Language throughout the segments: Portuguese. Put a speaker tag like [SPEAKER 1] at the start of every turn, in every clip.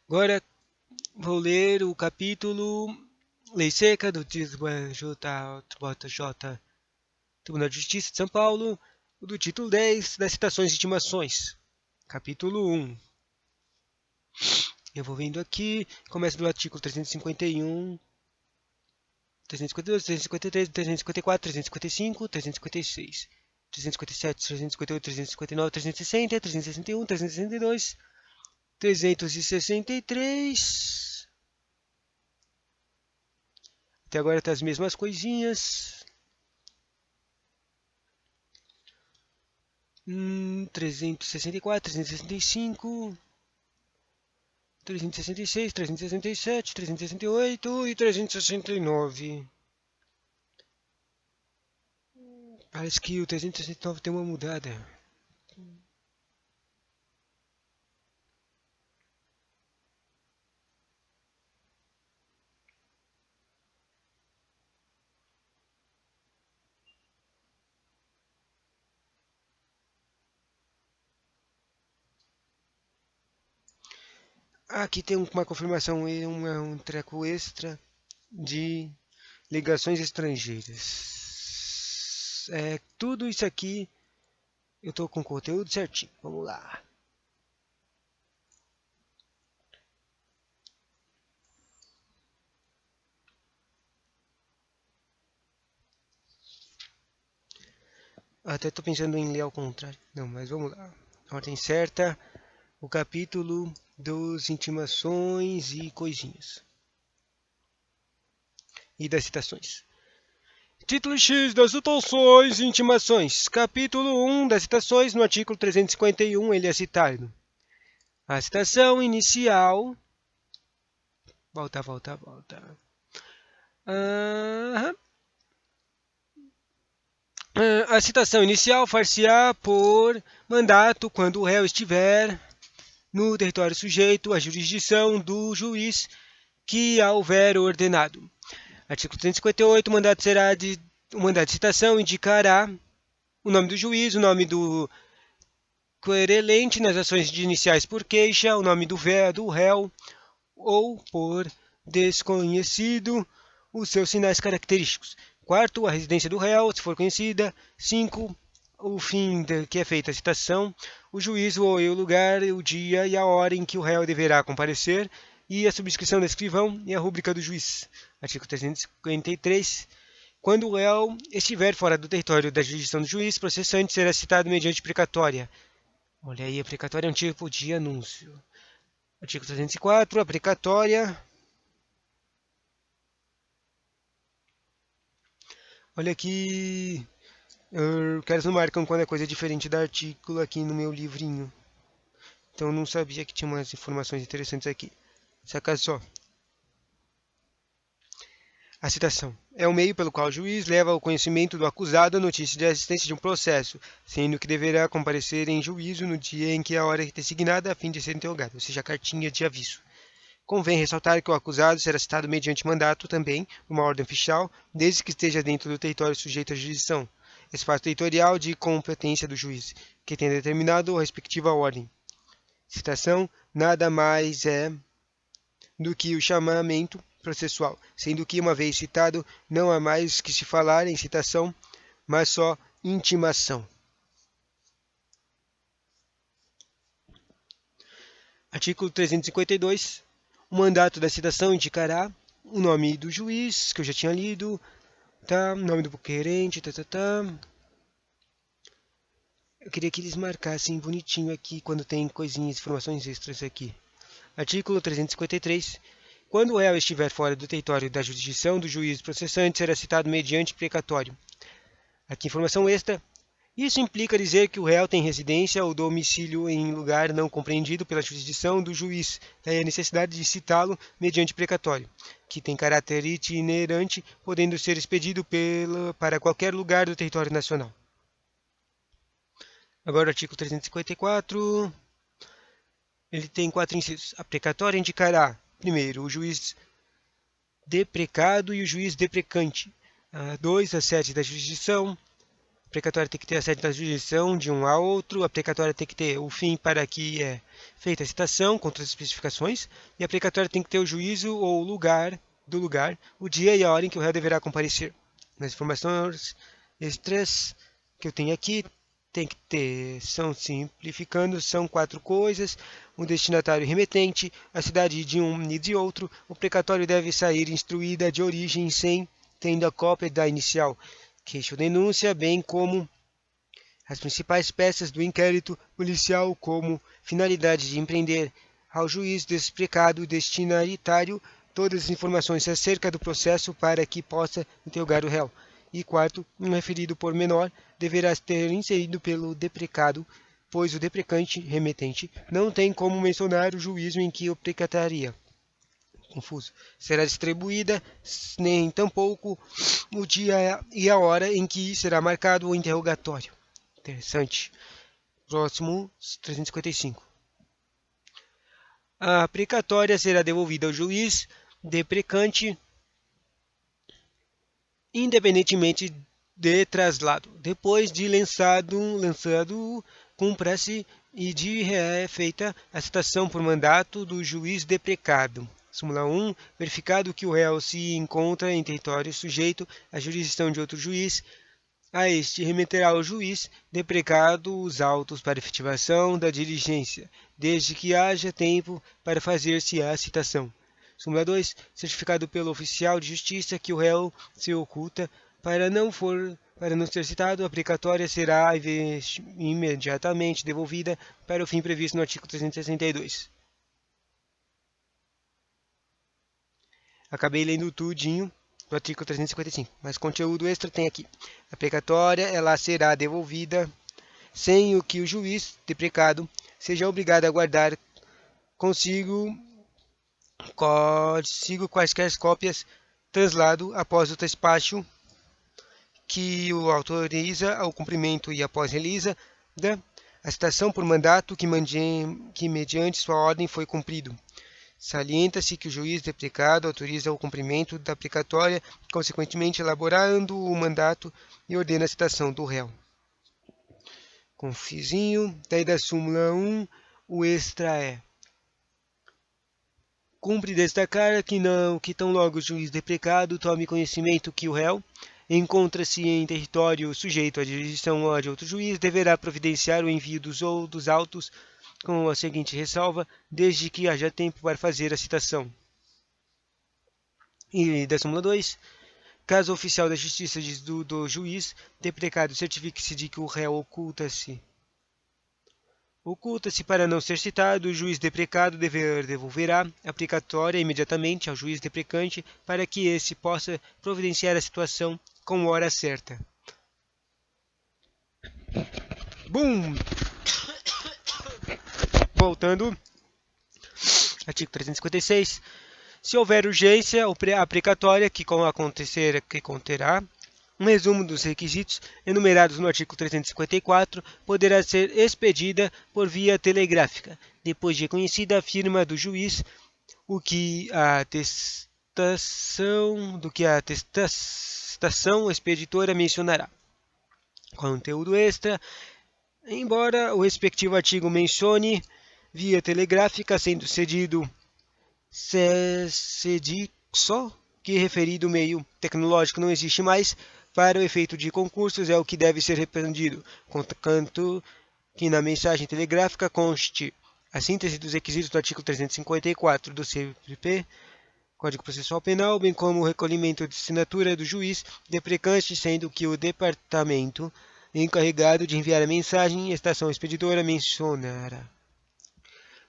[SPEAKER 1] Agora vou ler o capítulo Lei Seca do JJ, Tribunal de Justiça de São Paulo, do título 10 das citações e intimações. Capítulo 1. Eu vou vendo aqui, começa do artigo 351, 352, 353, 354, 355, 356, 357, 358, 359, 360, 361, 362, 363. Até agora tá as mesmas coisinhas. 364, 365, 366, 367, 368 e 369. Parece que o 369 tem uma mudada. Aqui tem uma confirmação, um treco extra de ligações estrangeiras. Tudo isso aqui eu estou com o conteúdo certinho. Vamos lá. Até estou pensando em ler ao contrário. Não, mas vamos lá. Ordem certa. O capítulo dos intimações e coisinhas. E das citações. Título X das citações e intimações. Capítulo 1 das citações, no artigo 351, ele é citado. A citação inicial. Volta. A citação inicial far-se-á por mandato quando o réu estiver no território sujeito à jurisdição do juiz que a houver ordenado. Artigo 358, o mandato de citação indicará o nome do juiz, o nome do querelente nas ações iniciais por queixa, o nome do réu ou, por desconhecido, os seus sinais característicos. Quarto, a residência do réu, se for conhecida. 5. O fim de que é feita a citação, o juízo ou o lugar, o dia e a hora em que o réu deverá comparecer, e a subscrição do escrivão e a rúbrica do juiz. Artigo 353. Quando o réu estiver fora do território da jurisdição do juiz, processante será citado mediante precatória. Olha aí, a precatória é um tipo de anúncio. Artigo 304, a precatória. Olha aqui. Caras não marcam quando é coisa diferente da artigo aqui no meu livrinho. Então eu não sabia que tinha umas informações interessantes aqui. Saca só. A citação é o meio pelo qual o juiz leva ao conhecimento do acusado a notícia de existência de um processo, sendo que deverá comparecer em juízo no dia em que a hora é designada a fim de ser interrogado, ou seja, a cartinha de aviso. Convém ressaltar que o acusado será citado mediante mandato também, uma ordem oficial, desde que esteja dentro do território sujeito à jurisdição, espaço territorial de competência do juiz, que tenha determinado a respectiva ordem. Citação nada mais é do que o chamamento processual, sendo que, uma vez citado, não há mais que se falar em citação, mas só intimação. Artigo 352. O mandato da citação indicará o nome do juiz, que eu já tinha lido, tá? O nome do querente, Eu queria que eles marcassem bonitinho aqui quando tem coisinhas, informações extras aqui. Artigo 353. Quando o réu estiver fora do território da jurisdição do juiz processante, será citado mediante precatório. Aqui informação extra. Isso implica dizer que o réu tem residência ou domicílio em lugar não compreendido pela jurisdição do juiz, daí a necessidade de citá-lo mediante precatório, que tem caráter itinerante, podendo ser expedido para qualquer lugar do território nacional. Agora o artigo 354, ele tem 4 incisos. A precatória indicará, primeiro, o juiz deprecado e o juiz deprecante. 2 a 7 da jurisdição. A precatória tem que ter a sede da jurisdição de um a outro. A precatória tem que ter o fim para que é feita a citação, com todas as especificações. E a precatória tem que ter o juízo ou o lugar, o dia e a hora em que o réu deverá comparecer. Nas informações extras que eu tenho aqui, tem que ter, simplificando, são 4 coisas: um destinatário e remetente, a cidade de um e de outro. O precatório deve sair instruída de origem sem tendo a cópia da inicial, queixa ou denúncia, bem como as principais peças do inquérito policial, como finalidade de empreender ao juiz desprecado destinatário todas as informações acerca do processo para que possa interrogar o réu. E quarto, um referido pormenor deverá ter inserido pelo deprecado, pois o deprecante remetente não tem como mencionar o juízo em que o precataria. Confuso. Será distribuída, nem tampouco o dia e a hora em que será marcado o interrogatório. Interessante. Próximo, 355. A precatória será devolvida ao juiz deprecante, independentemente de traslado. Depois de lançado cumpra-se e de feita a citação por mandato do juiz deprecado. Súmula 1. Verificado que o réu se encontra em território sujeito à jurisdição de outro juiz, a este remeterá ao juiz deprecado os autos para efetivação da diligência, desde que haja tempo para fazer-se a citação. Súmula 2. Certificado pelo oficial de justiça que o réu se oculta para não ser citado, a precatória será imediatamente devolvida para o fim previsto no artigo 362. Acabei lendo tudinho do artigo 355, mas conteúdo extra tem aqui. A precatória ela será devolvida sem o que o juiz deprecado seja obrigado a guardar consigo quaisquer cópias translado após o despacho que o autoriza ao cumprimento e após realiza a citação por mandato que mediante sua ordem foi cumprido. Salienta-se que o juiz deprecado autoriza o cumprimento da precatória, consequentemente elaborando o mandato e ordena a citação do réu. Confizinho, daí da súmula 1, o extra é: cumpre destacar que tão logo o juiz deprecado tome conhecimento que o réu encontra-se em território sujeito à jurisdição de outro juiz, deverá providenciar o envio dos autos com a seguinte ressalva, desde que haja tempo para fazer a citação. E da súmula 2, caso o oficial da justiça do juiz deprecado certifique-se de que o réu oculta-se para não ser citado, o juiz deprecado devolverá a precatória imediatamente ao juiz deprecante para que esse possa providenciar a situação com hora certa. Bum! Voltando, artigo 356. Se houver urgência, a precatória que conterá um resumo dos requisitos enumerados no artigo 354 poderá ser expedida por via telegráfica, depois de reconhecida a firma do juiz, do que a atestação expeditora mencionará. Conteúdo extra. Embora o respectivo artigo mencione via telegráfica, sendo cedido só que referido meio tecnológico não existe mais, para o efeito de concursos é o que deve ser repreendido, contanto que na mensagem telegráfica conste a síntese dos requisitos do artigo 354 do CPP, Código Processual Penal, bem como o recolhimento de assinatura do juiz deprecante, sendo que o departamento encarregado de enviar a mensagem, estação expedidora, mencionará.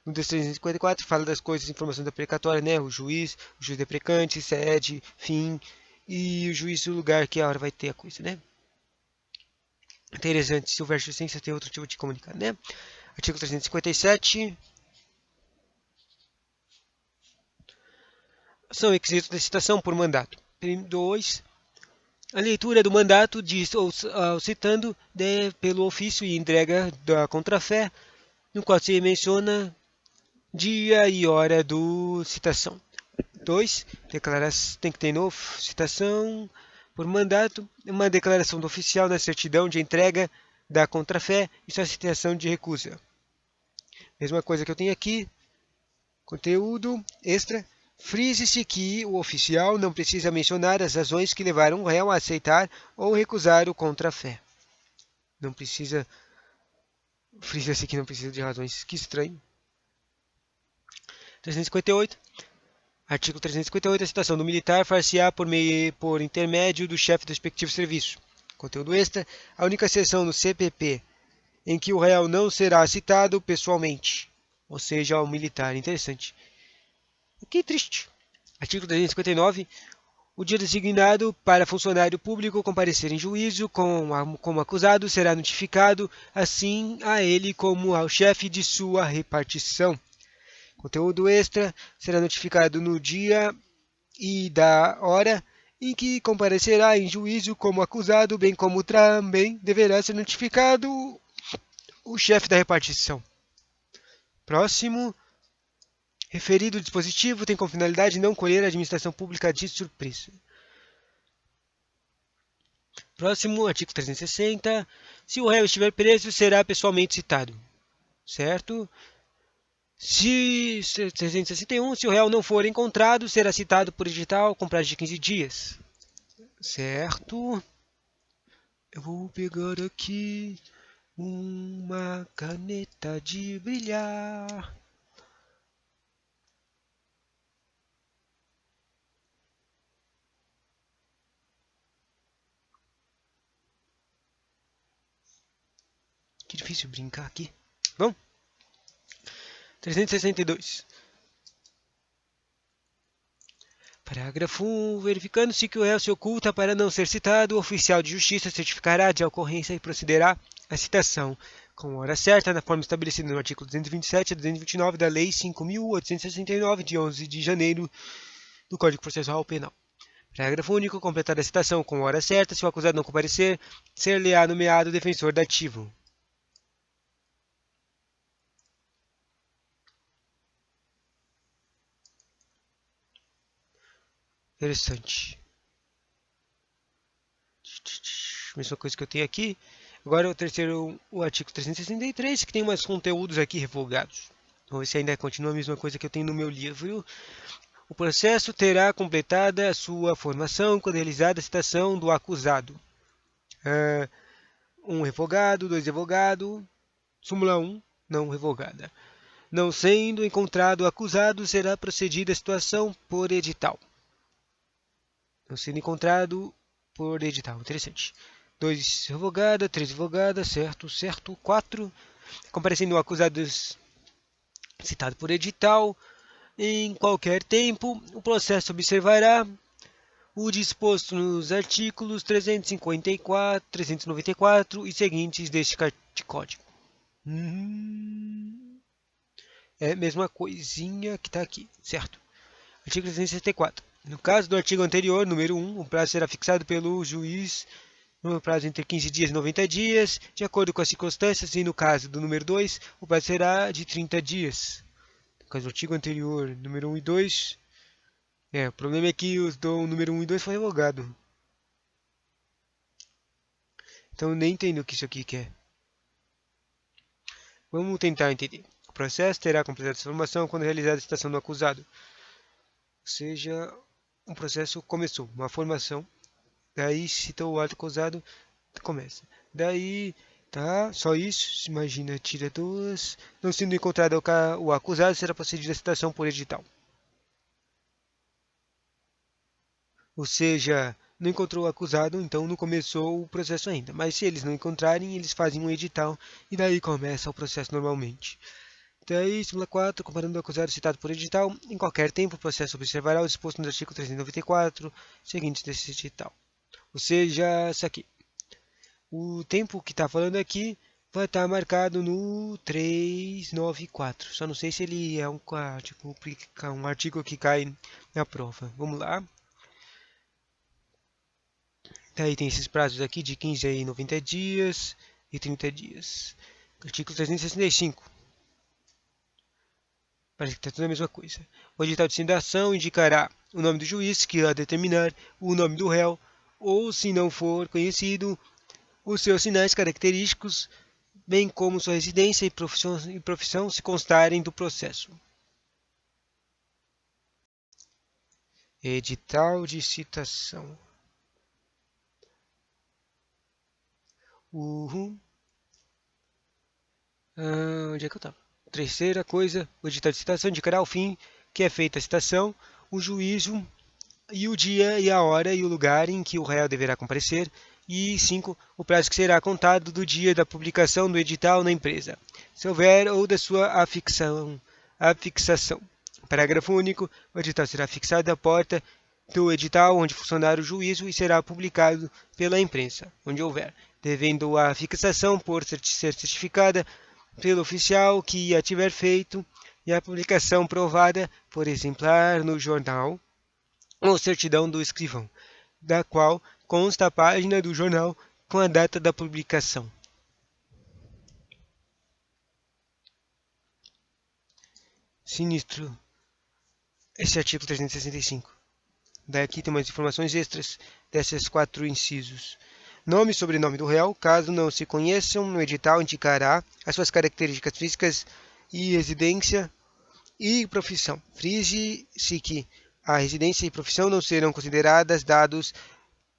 [SPEAKER 1] No 354 fala das coisas, informação da precatória, né? O juiz deprecante, sede, fim e o juiz do lugar que a hora vai ter a coisa, né? Interessante, se houver justiça tem outro tipo de comunicado, né? Artigo 357. São requisitos de citação por mandato. 2. A leitura do mandato diz, ou citando pelo ofício e entrega da contrafé, no qual se menciona dia e hora do citação. 2. Tem que ter citação por mandato, uma declaração do oficial na certidão de entrega da contrafé e sua citação de recusa. Mesma coisa que eu tenho aqui, conteúdo extra. Frise-se que o oficial não precisa mencionar as razões que levaram o réu a aceitar ou recusar o contrafé. Não precisa. Frisa-se que não precisa de razões. Que estranho. 358. Artigo 358. A citação do militar far-se-á por intermédio do chefe do respectivo serviço. Conteúdo extra. A única seção no CPP em que o réu não será citado pessoalmente, ou seja, o militar. Interessante. Que triste. Artigo 359. O dia designado para funcionário público comparecer em juízo como acusado será notificado assim a ele como ao chefe de sua repartição. Conteúdo extra será notificado no dia e da hora em que comparecerá em juízo como acusado, bem como também deverá ser notificado o chefe da repartição. Próximo. Referido dispositivo tem como finalidade não colher a administração pública de surpresa. Próximo, artigo 360. Se o réu estiver preso, será pessoalmente citado. Certo? 361. Se o réu não for encontrado, será citado por edital com prazo de 15 dias. Certo? Eu vou pegar aqui uma caneta de brilhar. Que difícil brincar aqui. Bom, 362. Parágrafo 1. Verificando-se que o réu se oculta para não ser citado, o oficial de justiça certificará de ocorrência e procederá à citação com hora certa, na forma estabelecida no artigo 227 a 229 da Lei 5.869, de 11 de janeiro do Código Processual Penal. Parágrafo único. Completada a citação com hora certa, se o acusado não comparecer, ser-lhe-á nomeado defensor dativo. Interessante. Mesma coisa que eu tenho aqui. Agora o terceiro, o artigo 363, que tem mais conteúdos aqui revogados. Vamos ver se ainda continua a mesma coisa que eu tenho no meu livro. O processo terá completada a sua formação quando realizada a citação do acusado. Um revogado, dois revogado, súmula 1, não revogada. Não sendo encontrado o acusado, será procedida a situação por edital. Não sendo encontrado por edital. Interessante. 2 revogada, 3 revogada, certo, certo. 4. Comparecendo o acusado citado por edital. Em qualquer tempo, o processo observará o disposto nos artigos 354, 394 e seguintes deste código. É a mesma coisinha que está aqui, certo? Artigo 364. No caso do artigo anterior, número 1, o prazo será fixado pelo juiz no prazo entre 15 dias e 90 dias, de acordo com as circunstâncias, e no caso do número 2, o prazo será de 30 dias. No caso do artigo anterior, número 1 e 2, o problema é que o número 1 e 2 foi revogado. Então eu nem entendo o que isso aqui quer. Vamos tentar entender. O processo terá completado essa formação quando realizada a citação do acusado. Ou seja, um processo começou, uma formação. Daí citou o ato acusado, começa. Daí, tá, só isso. Imagina, tira duas. Não sendo encontrado o acusado, será procedida a citação por edital. Ou seja, não encontrou o acusado, então não começou o processo ainda. Mas se eles não encontrarem, eles fazem um edital e daí começa o processo normalmente. Daí, súmula 4, comparando o acusado citado por edital, em qualquer tempo o processo observará o disposto no artigo 394, seguintes desse edital. Ou seja, isso aqui. O tempo que está falando aqui vai estar marcado no 394. Só não sei se ele é um artigo que cai na prova. Vamos lá. Daí tem esses prazos aqui de 15 a 90 dias e 30 dias. Artigo 365. Parece que está tudo a mesma coisa. O edital de citação indicará o nome do juiz que irá determinar o nome do réu, ou, se não for conhecido, os seus sinais característicos, bem como sua residência e profissão se constarem do processo. Edital de citação. Onde é que eu estava? Terceira coisa, o edital de citação indicará o fim que é feita a citação, o juízo e o dia e a hora e o lugar em que o réu deverá comparecer. E 5. O prazo que será contado do dia da publicação do edital na empresa, se houver, ou da sua afixação. Parágrafo único. O edital será fixado à porta do edital onde funcionar o juízo e será publicado pela imprensa, onde houver, devendo a fixação por ser certificada pelo oficial que a tiver feito e a publicação provada por exemplar no jornal ou certidão do escrivão, da qual consta a página do jornal com a data da publicação. Sinistro esse artigo 365. Daqui tem umas informações extras desses 4 incisos. Nome e sobrenome do réu, caso não se conheçam, no edital indicará as suas características físicas e residência e profissão. Frise-se que a residência e profissão não serão consideradas dados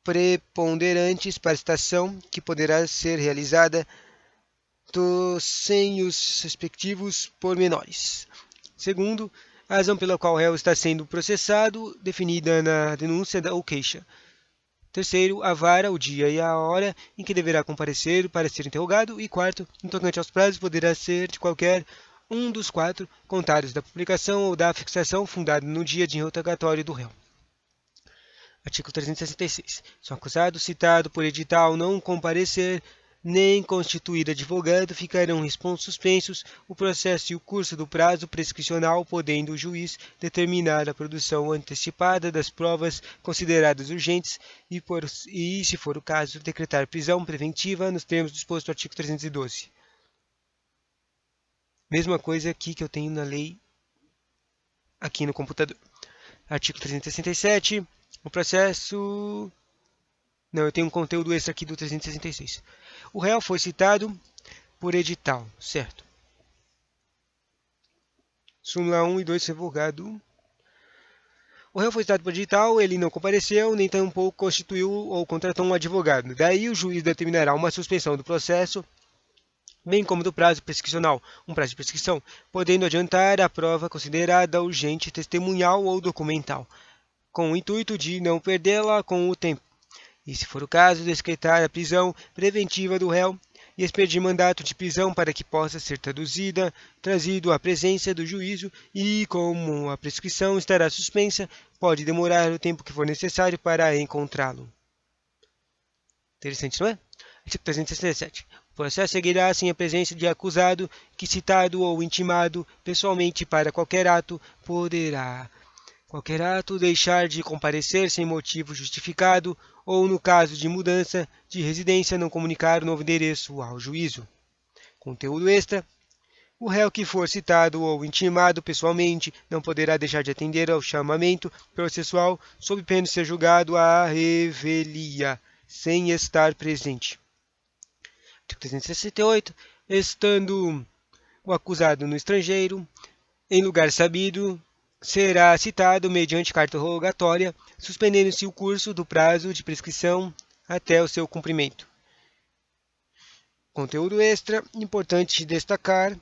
[SPEAKER 1] preponderantes para a citação, que poderá ser realizada sem os respectivos pormenores. Segundo, a razão pela qual o réu está sendo processado, definida na denúncia ou queixa. Terceiro, a vara, o dia e a hora em que deverá comparecer para ser interrogado. E quarto, no tocante aos prazos, poderá ser de qualquer um dos 4 contados da publicação ou da fixação fundado no dia de interrogatório do réu. Artigo 366. Se o acusado citado por edital não comparecer, nem constituir advogado, ficarão suspensos o processo e o curso do prazo prescricional, podendo o juiz determinar a produção antecipada das provas consideradas urgentes e, se for o caso, decretar prisão preventiva nos termos dispostos no artigo 312. Mesma coisa aqui que eu tenho na lei aqui no computador. Artigo 367. O processo... Não, eu tenho um conteúdo extra aqui do 366. O réu foi citado por edital, certo? Súmula 1 e 2 revogado. O réu foi citado por edital, ele não compareceu, nem tampouco constituiu ou contratou um advogado. Daí o juiz determinará uma suspensão do processo, bem como do prazo prescricional, um prazo de prescrição, podendo adiantar a prova considerada urgente, testemunhal ou documental, com o intuito de não perdê-la com o tempo. E, se for o caso, decretar a prisão preventiva do réu e expedir mandato de prisão para que possa ser trazido à presença do juízo e, como a prescrição estará suspensa, pode demorar o tempo que for necessário para encontrá-lo. Interessante, não é? Artigo 367. O processo seguirá sem a presença de acusado que, citado ou intimado pessoalmente para qualquer ato deixar de comparecer sem motivo justificado ou, no caso de mudança de residência, não comunicar o novo endereço ao juízo. Conteúdo extra. O réu que for citado ou intimado pessoalmente não poderá deixar de atender ao chamamento processual sob pena de ser julgado à revelia, sem estar presente. Artigo 368. Estando o acusado no estrangeiro, em lugar sabido, será citado mediante carta rogatória, suspendendo-se o curso do prazo de prescrição até o seu cumprimento. Conteúdo extra, importante destacar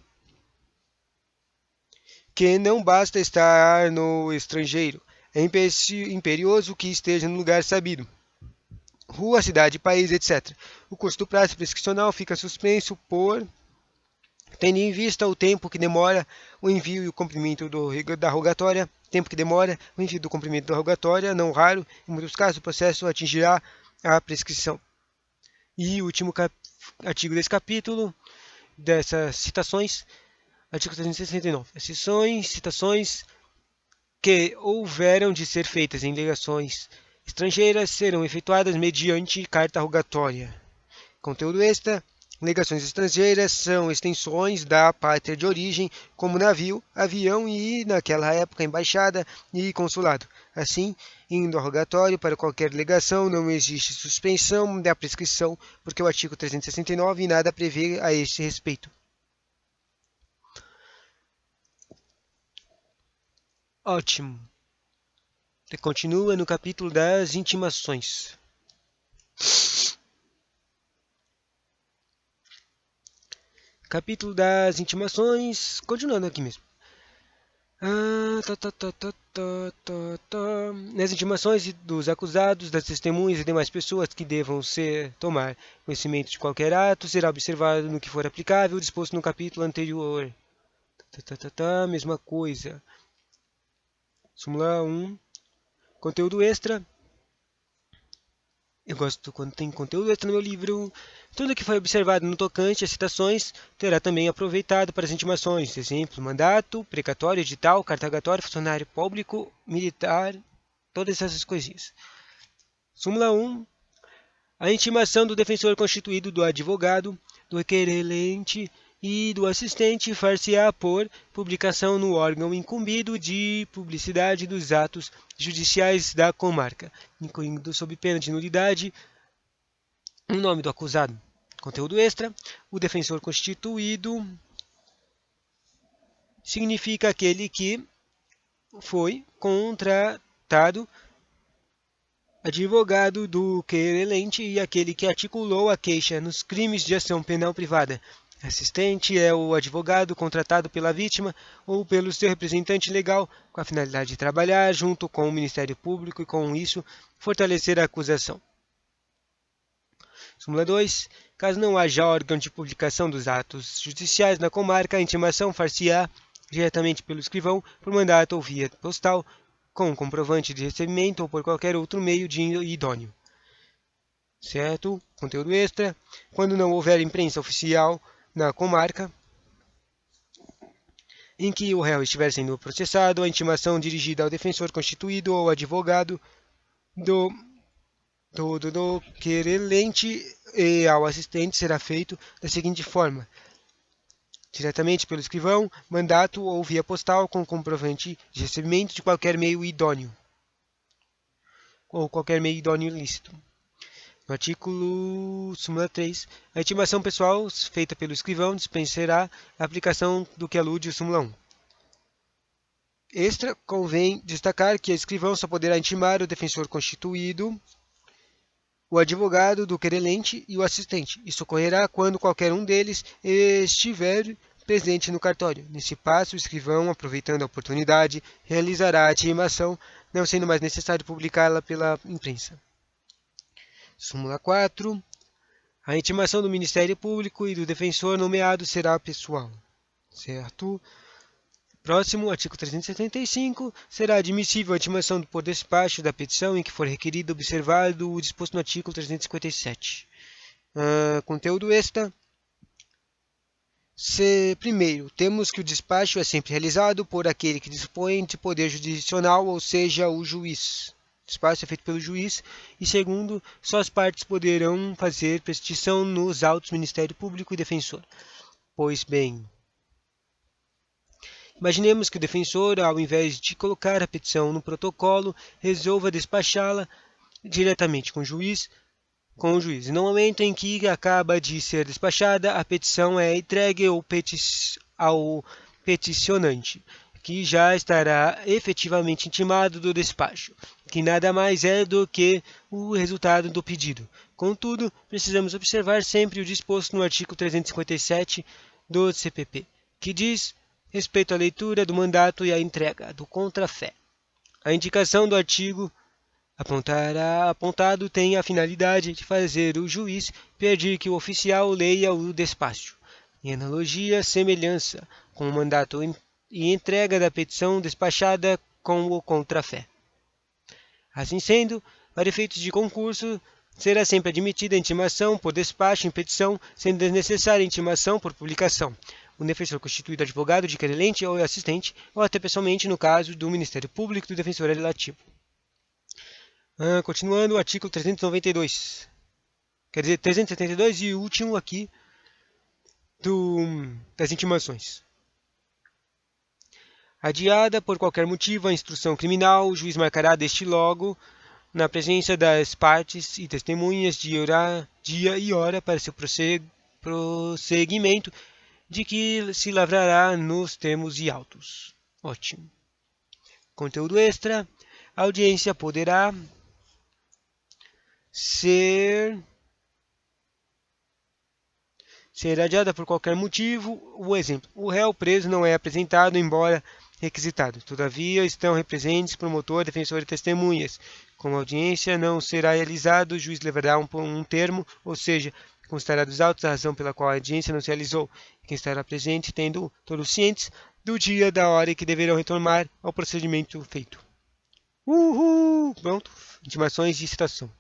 [SPEAKER 1] que não basta estar no estrangeiro, é imperioso que esteja no lugar sabido, rua, cidade, país, etc. O curso do prazo prescricional fica suspenso tendo em vista o tempo que demora o envio e o cumprimento da rogatória, não raro, em muitos casos o processo atingirá a prescrição. E o último artigo desse capítulo, dessas citações, artigo 369. As citações que houveram de ser feitas em legações estrangeiras serão efetuadas mediante carta rogatória. Conteúdo extra. Legações estrangeiras são extensões da pátria de origem, como navio, avião e, naquela época, embaixada e consulado. Assim, indo ao rogatório para qualquer legação, não existe suspensão da prescrição, porque o artigo 369 nada prevê a este respeito. Ótimo. Continua no capítulo das intimações. Capítulo das intimações, continuando aqui mesmo. Nas intimações dos acusados, das testemunhas e demais pessoas que devam tomar conhecimento de qualquer ato, será observado no que for aplicável, disposto no capítulo anterior. Mesma coisa. Súmula 1. Conteúdo extra. Eu gosto quando tem conteúdo extra no meu livro. Tudo que foi observado no tocante às citações terá também aproveitado para as intimações. Exemplo, mandato, precatório, edital, cartagatório, funcionário público, militar, todas essas coisinhas. Súmula 1. A intimação do defensor constituído do advogado, do querelente e do assistente far-se-á por publicação no órgão incumbido de publicidade dos atos judiciais da comarca, incluindo sob pena de nulidade o nome do acusado. Conteúdo extra. O defensor constituído significa aquele que foi contratado advogado do querelente e aquele que articulou a queixa nos crimes de ação penal privada. Assistente é o advogado contratado pela vítima ou pelo seu representante legal com a finalidade de trabalhar junto com o Ministério Público e, com isso, fortalecer a acusação. Súmula 2. Caso não haja órgão de publicação dos atos judiciais na comarca, a intimação far-se-á diretamente pelo escrivão, por mandato ou via postal, com comprovante de recebimento ou por qualquer outro meio idôneo. Certo? Conteúdo extra. Quando não houver imprensa oficial na comarca em que o réu estiver sendo processado, a intimação dirigida ao defensor constituído ou advogado do querelente e ao assistente será feito da seguinte forma: diretamente pelo escrivão, mandato ou via postal com comprovante de recebimento de qualquer meio idôneo ou qualquer meio idôneo ilícito. No artigo súmula 3, a intimação pessoal feita pelo escrivão dispensará a aplicação do que alude o súmula 1. Extra, convém destacar que o escrivão só poderá intimar o defensor constituído, o advogado do querelente e o assistente. Isso ocorrerá quando qualquer um deles estiver presente no cartório. Nesse passo, o escrivão, aproveitando a oportunidade, realizará a intimação, não sendo mais necessário publicá-la pela imprensa. Súmula 4. A intimação do Ministério Público e do defensor nomeado será pessoal. Certo? Próximo, artigo 375, será admissível a intimação por despacho da petição em que for requerido observado o disposto no artigo 357. Conteúdo extra. Primeiro, temos que o despacho é sempre realizado por aquele que dispõe de poder jurisdicional, ou seja, o juiz. O despacho é feito pelo juiz. E segundo, só as partes poderão fazer petição nos autos Ministério Público e Defensor. Pois bem, imaginemos que o defensor, ao invés de colocar a petição no protocolo, resolva despachá-la diretamente com o juiz. E no momento em que acaba de ser despachada, a petição é entregue ao peticionante, que já estará efetivamente intimado do despacho, que nada mais é do que o resultado do pedido. Contudo, precisamos observar sempre o disposto no artigo 357 do CPP, que diz respeito à leitura do mandato e à entrega do contrafé. A indicação do artigo apontado tem a finalidade de fazer o juiz pedir que o oficial leia o despacho. Em analogia, semelhança com o mandato e entrega da petição despachada com o contrafé. Assim sendo, para efeitos de concurso, será sempre admitida a intimação por despacho em petição, sendo desnecessária a intimação por publicação. O defensor constituído advogado de querelente ou assistente, ou até pessoalmente no caso do Ministério Público e do defensor relativo. Continuando, o artigo 392. Quer dizer, 372 e o último aqui, das intimações. Adiada por qualquer motivo a instrução criminal, o juiz marcará deste logo, na presença das partes e testemunhas, dia e hora para seu prosseguimento, de que se lavrará nos termos e autos. Ótimo. Conteúdo extra. A audiência poderá ser adiada por qualquer motivo. O exemplo: o réu preso não é apresentado, embora requisitado. Todavia, estão representes promotor, defensor e testemunhas. Como a audiência não será realizada, o juiz levará um termo, ou seja, constará dos autos a razão pela qual a audiência não se realizou. Quem estará presente, tendo todos cientes do dia, da hora em que deverão retornar ao procedimento feito. Uhul! Pronto. Intimações de citação.